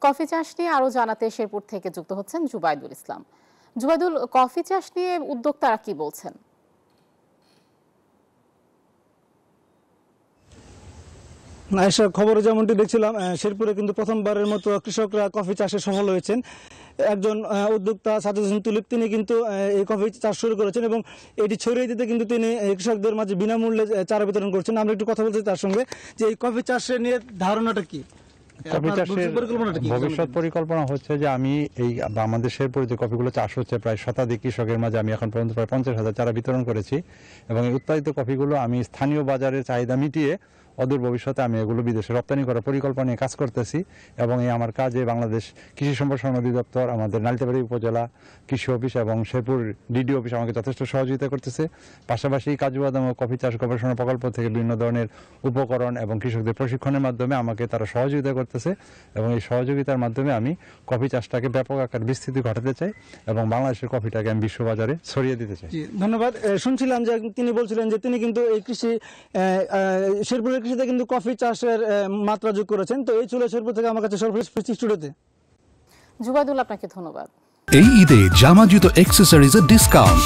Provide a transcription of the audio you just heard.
Coffee চাষ নিয়ে আরো জানাতে শেরপুর থেকে যুক্ত হচ্ছেন জুবাইদুল ইসলাম। জুবাইদুল, কফি চাষ নিয়ে উদ্যোক্তারা কি বলছেন? এসব খবরে যেমনটি দেখছিলাম, শেরপুরে কিন্তু প্রথমবারের মতো কৃষকরা কফি চাষে সফল হয়েছেন। একজন উদ্যোক্তা সাজ্জাদ হোসেন তুলিপ তিনি কিন্তু এই কফি চাষ শুরু করেছেন এবং এটি ছড়িয়ে দিতে কিন্তু তিনি কৃষকদের মাঝে বিনামূল্যে চারা বিতরণ করছেন। আমরা একটু কথা বলছি তার সঙ্গে যে এই কফি চাষের নিয়ে ধারণাটা কি, কফি চাষের ভবিষ্যৎ পরিকল্পনা হচ্ছে যে আমি এই আমাদের শেরপুরে যে কফিগুলো চাষ হচ্ছে প্রায় শতাধিক কৃষকের মাঝে আমি এখন পর্যন্ত প্রায় 50,000 চারা বিতরণ করেছি এবং এই উৎপাদিত কফিগুলো আমি স্থানীয় বাজারের চাহিদা মিটিয়ে অদূর ভবিষ্যতে আমি এগুলো বিদেশে রপ্তানি করার পরিকল্পনা নিয়ে কাজ করতেছি এবং এই আমার কাজে বাংলাদেশ কৃষি সম্প্রসারণ অধিদপ্তর, আমাদের নালিতাবাড়ী উপজেলা কৃষি অফিস এবং শেরপুর ডিডি অফিস আমাকে যথেষ্ট সহযোগিতা করতেছে। পাশাপাশি কাজু বাদাম ও কফি চাষ গবেষণা প্রকল্প থেকে বিভিন্ন ধরনের উপকরণ এবং কৃষকদের প্রশিক্ষণের মাধ্যমে আমাকে তারা সহযোগিতা করতেছে এবং এই সহযোগিতার মাধ্যমে আমি কফি চাষটাকে ব্যাপক আকার বিস্তৃতি ঘটাতে চাই এবং বাংলাদেশের কফিটাকে আমি বিশ্ববাজারে ছড়িয়ে দিতে চাই। ধন্যবাদ। শুনছিলাম যে তিনি বলছিলেন যে তিনি কিন্তু এই শেরপুরের কৃষিতে কিন্তু কফি চাষের মাত্রা যোগ করেছেন। তো এই ছিল শেরপুর থেকে আমার কাছে সর্বশেষ স্টুডিওতে। জুবাইদুল, আপনাকে ধন্যবাদ। এই ঈদে জামা জুতো অ্যাক্সেসরিজের ডিসকাউন্ট